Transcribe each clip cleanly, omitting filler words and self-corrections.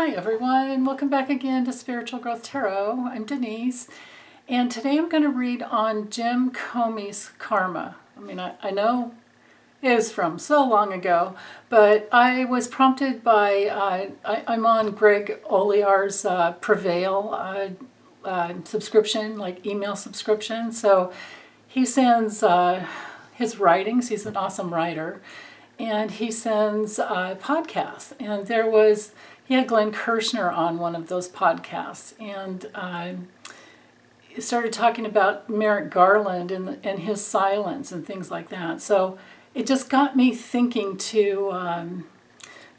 Hi everyone, welcome back again to Spiritual Growth Tarot. I'm Denise, and today I'm going to read on Jim Comey's karma. I know it was from so long ago, but I was prompted by, I'm on Greg Oliar's Prevail subscription, like email subscription. So he sends his writings, he's an awesome writer, and he sends podcasts. And he had Glenn Kirshner on one of those podcasts, and he started talking about Merrick Garland and his silence and things like that. So it just got me thinking to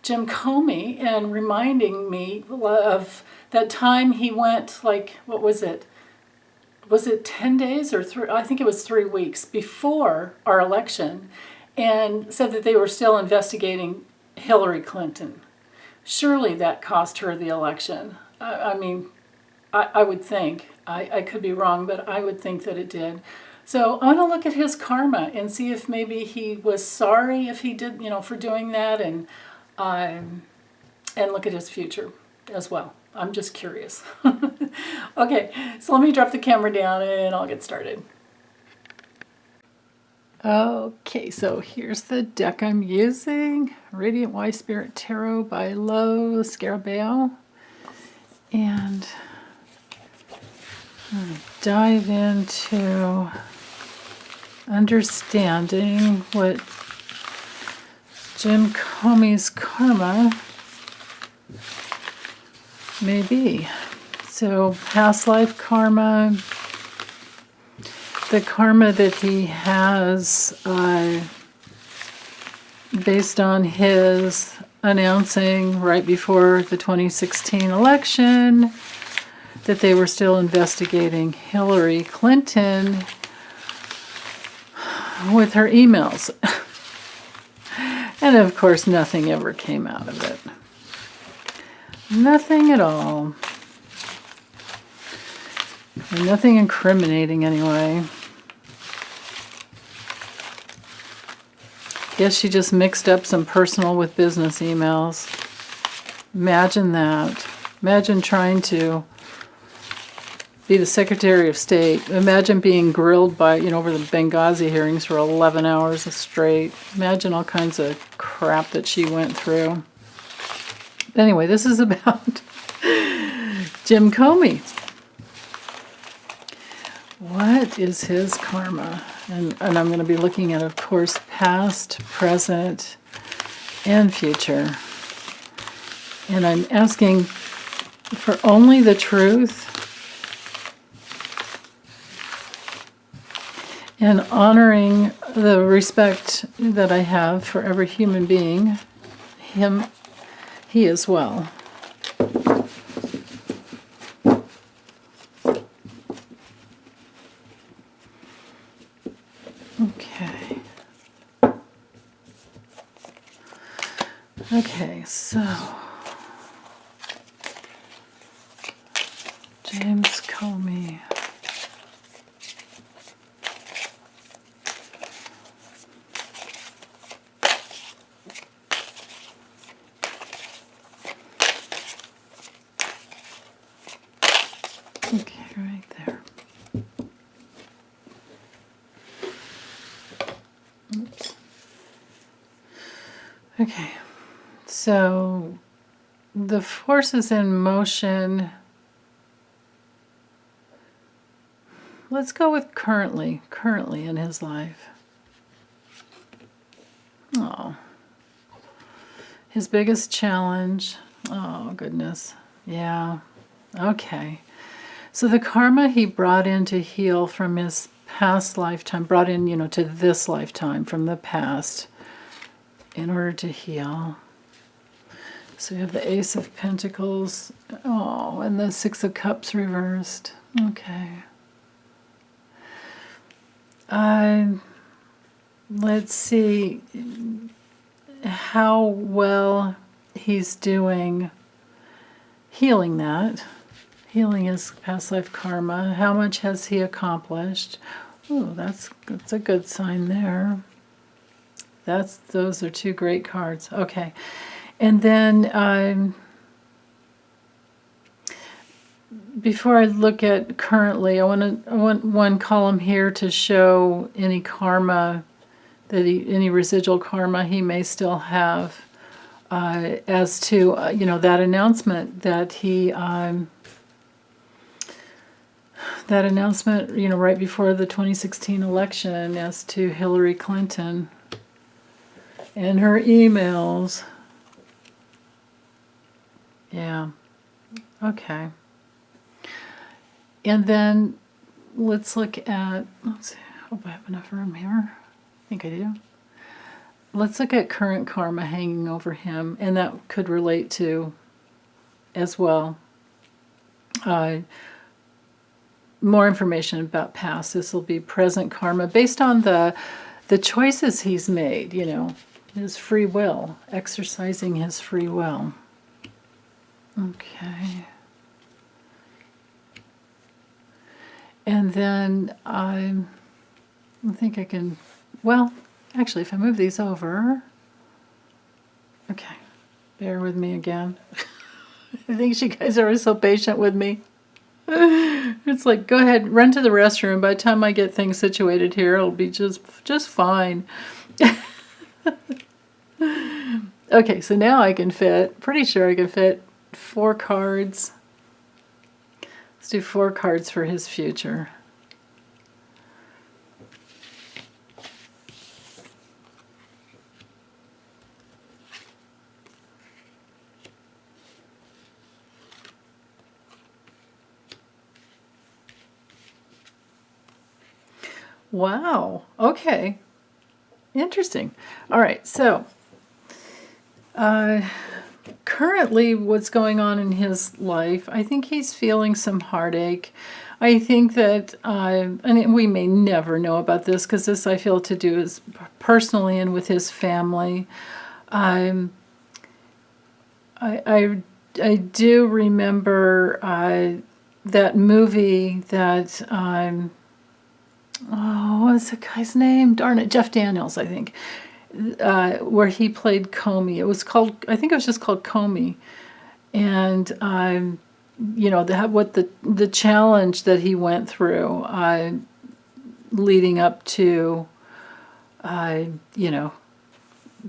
Jim Comey and reminding me of that time he went, like, what was it? Was it 10 days or I think it was 3 weeks before our election, and said that they were still investigating Hillary Clinton. Surely that cost her the election. I would think. I could be wrong, but I would think that it did. So I want to look at his karma and see if maybe he was sorry if he did, for doing that, and look at his future as well. I'm just curious. Okay, so let me drop the camera down and I'll get started. Okay, so here's the deck I'm using. Radiant Wise Spirit Tarot by Lo Scarabeo. And I'm going to dive into understanding what Jim Comey's karma may be. So, past life karma, the karma that he has based on his announcing right before the 2016 election that they were still investigating Hillary Clinton with her emails. And of course, nothing ever came out of it. Nothing at all. And nothing incriminating anyway. Guess she just mixed up some personal with business emails. Imagine that. Imagine trying to be the Secretary of State. Imagine being grilled by, over the Benghazi hearings for 11 hours straight. Imagine all kinds of crap that she went through. Anyway, this is about Jim Comey. What is his karma? And I'm going to be looking at, of course, past, present, and future. And I'm asking for only the truth and honoring the respect that I have for every human being, he as well. Okay, so James Comey. Okay, right there. Oops. Okay. So, the forces in motion, let's go with currently in his life. Oh, his biggest challenge, oh goodness, yeah, okay. So the karma he brought in to heal from his past lifetime, brought in, to this lifetime from the past in order to heal. So you have the Ace of Pentacles, and the Six of Cups reversed. Okay. Let's see how well he's doing healing that, healing his past life karma. How much has he accomplished? Oh, that's a good sign there. Those are two great cards. Okay. And then before I look at currently, I want one column here to show any karma any residual karma he may still have, as to that announcement that that announcement right before the 2016 election as to Hillary Clinton and her emails. Yeah. Okay. And then let's look at, let's see, I hope I have enough room here. I think I do. Let's look at current karma hanging over him, and that could relate to as well. More information about past. This will be present karma based on the choices he's made, his free will, exercising his free will. Okay. And then I think I can, well, actually, if I move these over, okay, bear with me again. I think you guys are so patient with me. It's like, go ahead, run to the restroom. By the time I get things situated here, it'll be just fine. Okay, so now I can fit, pretty sure I can fit 4 cards. Let's do 4 cards for his future. Wow. Okay. Interesting. All right. So, currently what's going on in his life, I think he's feeling some heartache. I think that, and we may never know about this because this I feel to do is personally and with his family. I do remember that movie that what's the guy's name? Darn it, Jeff Daniels, I think, where he played Comey. It was called, I think it was just called Comey, and the challenge that he went through leading up to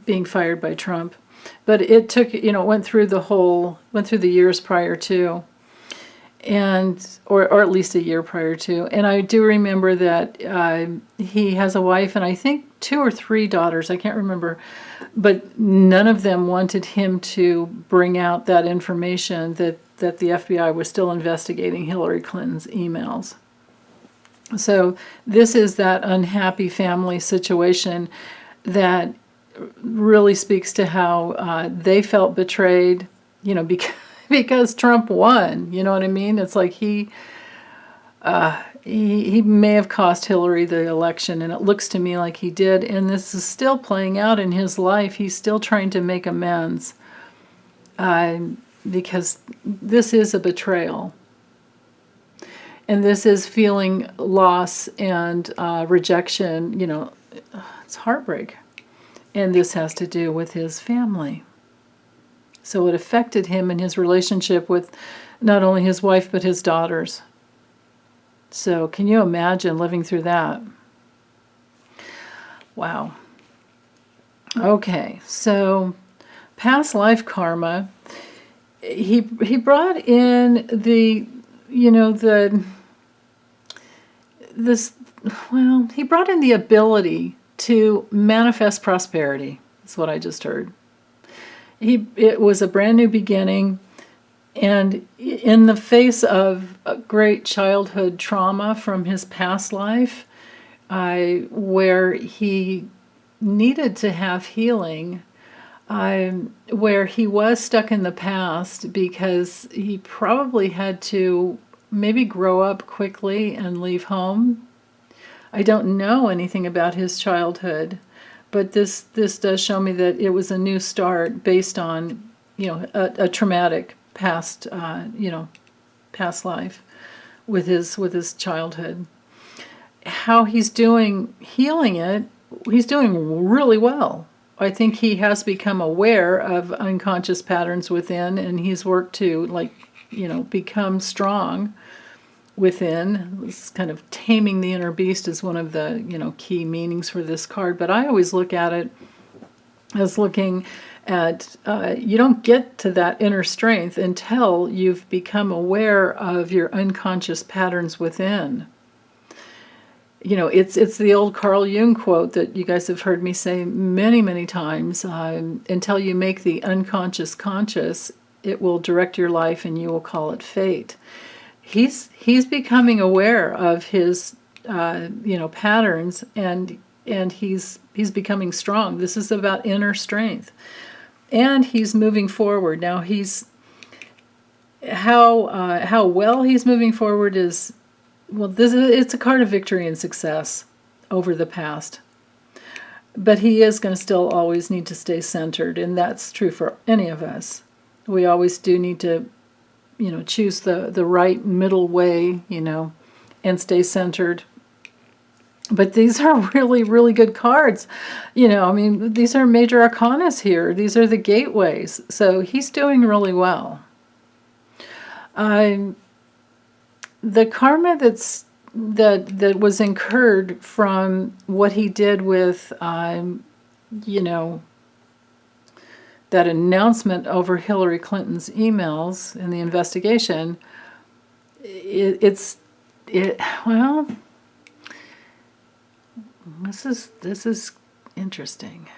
being fired by Trump. But it took, went through the years prior to, and or at least a year prior to. And I do remember that he has a wife and I think 2 or 3 daughters, I can't remember, but none of them wanted him to bring out that information that the FBI was still investigating Hillary Clinton's emails. So this is that unhappy family situation that really speaks to how they felt betrayed, because Trump won. You know what I mean? It's like he may have cost Hillary the election, and it looks to me like he did. And this is still playing out in his life. He's still trying to make amends because this is a betrayal. And this is feeling loss and rejection. It's heartbreak. And this has to do with his family. So it affected him in his relationship with not only his wife, but his daughters. So can you imagine living through that? Wow. Okay, so past life karma. He brought in he brought in the ability to manifest prosperity. That's what I just heard. It was a brand new beginning, and in the face of a great childhood trauma from his past life, where he needed to have healing, where he was stuck in the past because he probably had to maybe grow up quickly and leave home. I don't know anything about his childhood, but this does show me that it was a new start based on, a traumatic past life with his childhood. How he's doing healing it, he's doing really well. I think he has become aware of unconscious patterns within, and he's worked to become strong within. This kind of taming the inner beast is one of the, key meanings for this card. But I always look at it as looking at, you don't get to that inner strength until you've become aware of your unconscious patterns within. It's the old Carl Jung quote that you guys have heard me say many, many times. Until you make the unconscious conscious, it will direct your life and you will call it fate. He's becoming aware of his, patterns, and he's becoming strong. This is about inner strength. And he's moving forward. Now how well he's moving forward is, it's a card of victory and success over the past. But he is going to still always need to stay centered, and that's true for any of us. We always do need to, choose the right middle way, and stay centered. But these are really, really good cards. These are major arcanas here. These are the gateways. So he's doing really well. The karma that was incurred from what he did with, that announcement over Hillary Clinton's emails in the investigation, this is interesting.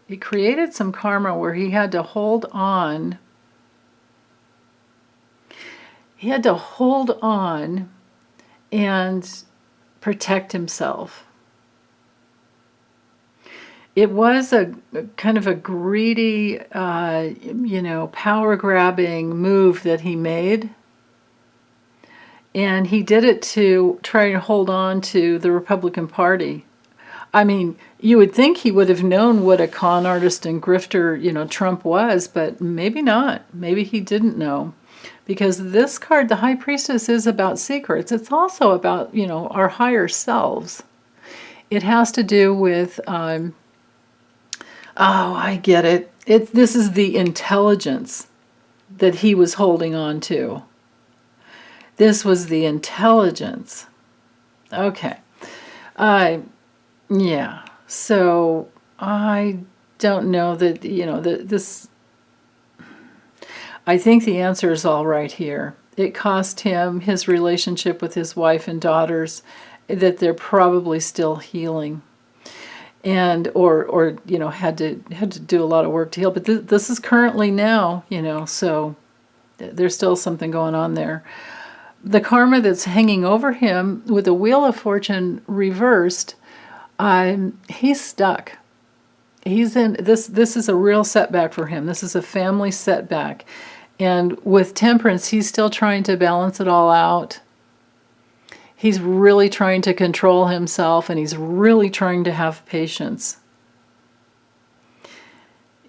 It created some karma where he had to hold on. He had to hold on and protect himself. It was a kind of a greedy, power-grabbing move that he made. And he did it to try to hold on to the Republican Party. I mean, you would think he would have known what a con artist and grifter, Trump was, but maybe not. Maybe he didn't know. Because this card, the High Priestess, is about secrets. It's also about, our higher selves. It has to do with, I get it. This is the intelligence that he was holding on to. This was the intelligence. Okay. Yeah. So I don't know that, this. I think the answer is all right here. It cost him his relationship with his wife and daughters that they're probably still healing. And or had to do a lot of work to heal. But this is currently now, so there's still something going on there. The karma that's hanging over him with the Wheel of Fortune reversed, he's stuck. He's in this is a real setback for him. This is a family setback. And with Temperance, he's still trying to balance it all out. He's really trying to control himself, and he's really trying to have patience.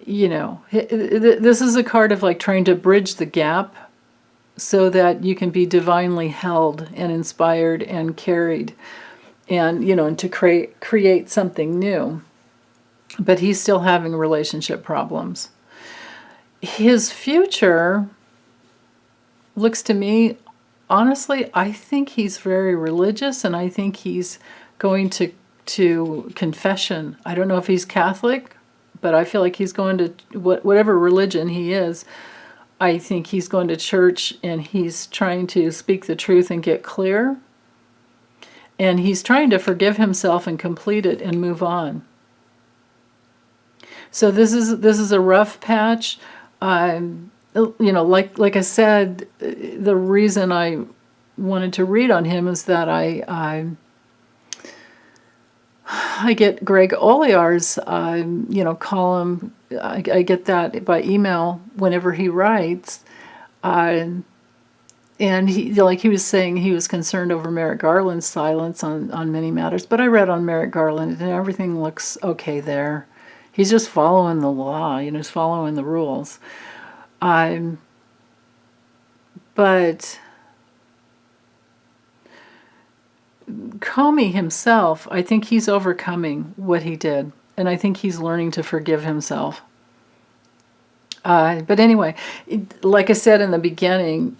This is a card of like trying to bridge the gap so that you can be divinely held and inspired and carried, and and to create something new. But he's still having relationship problems. His future looks to me, honestly, I think he's very religious, and I think he's going to confession. I don't know if he's Catholic, but I feel like he's going to whatever religion he is. I think he's going to church, and he's trying to speak the truth and get clear. And he's trying to forgive himself and complete it and move on. So this is a rough patch. Like I said, the reason I wanted to read on him is that I get Greg Olear's column. I get that by email whenever he writes, and he he was saying he was concerned over Merrick Garland's silence on many matters. But I read on Merrick Garland, and everything looks okay there. He's just following the law, he's following the rules. But Comey himself, I think he's overcoming what he did, and I think he's learning to forgive himself. But anyway, like I said in the beginning,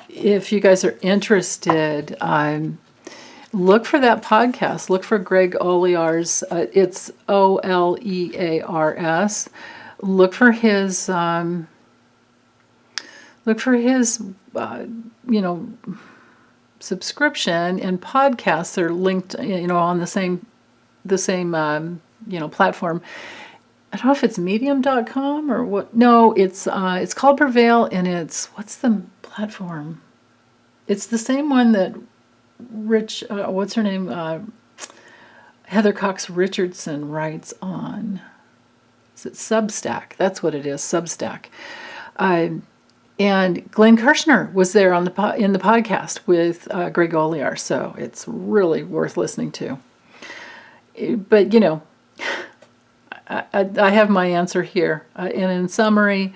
if you guys are interested, look for that podcast. Look for Greg Olear's. It's Olears. Look for his. Subscription and podcasts are linked. On the same platform. I don't know if it's medium.com or what. No, it's called Prevail, and what's the platform? It's the same one that what's her name? Heather Cox Richardson writes on. Is it Substack? That's what it is, Substack. And Glenn Kirshner was there in the podcast with Greg Olear, so it's really worth listening to. But, I have my answer here. And in summary,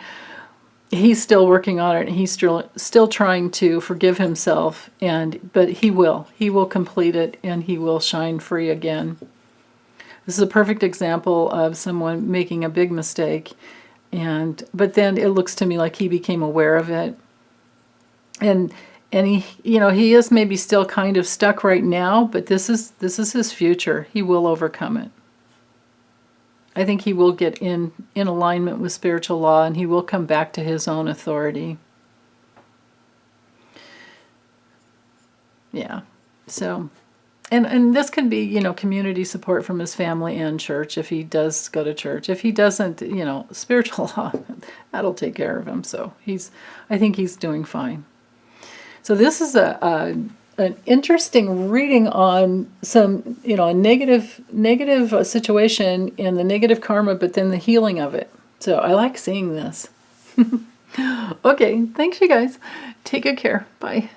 he's still working on it, and he's still trying to forgive himself, but he will complete it, and he will shine free again. This is a perfect example of someone making a big mistake, but then it looks to me like he became aware of it, and he is maybe still kind of stuck right now, but this is his future. He will overcome it. I think he will get in alignment with spiritual law, and he will come back to his own authority. Yeah. So, and this can be, community support from his family and church if he does go to church. If he doesn't, spiritual law, that'll take care of him. So I think he's doing fine. So this is an interesting reading on some, a negative situation and the negative karma, but then the healing of it. So I like seeing this. Okay, thanks you guys. Take good care. Bye.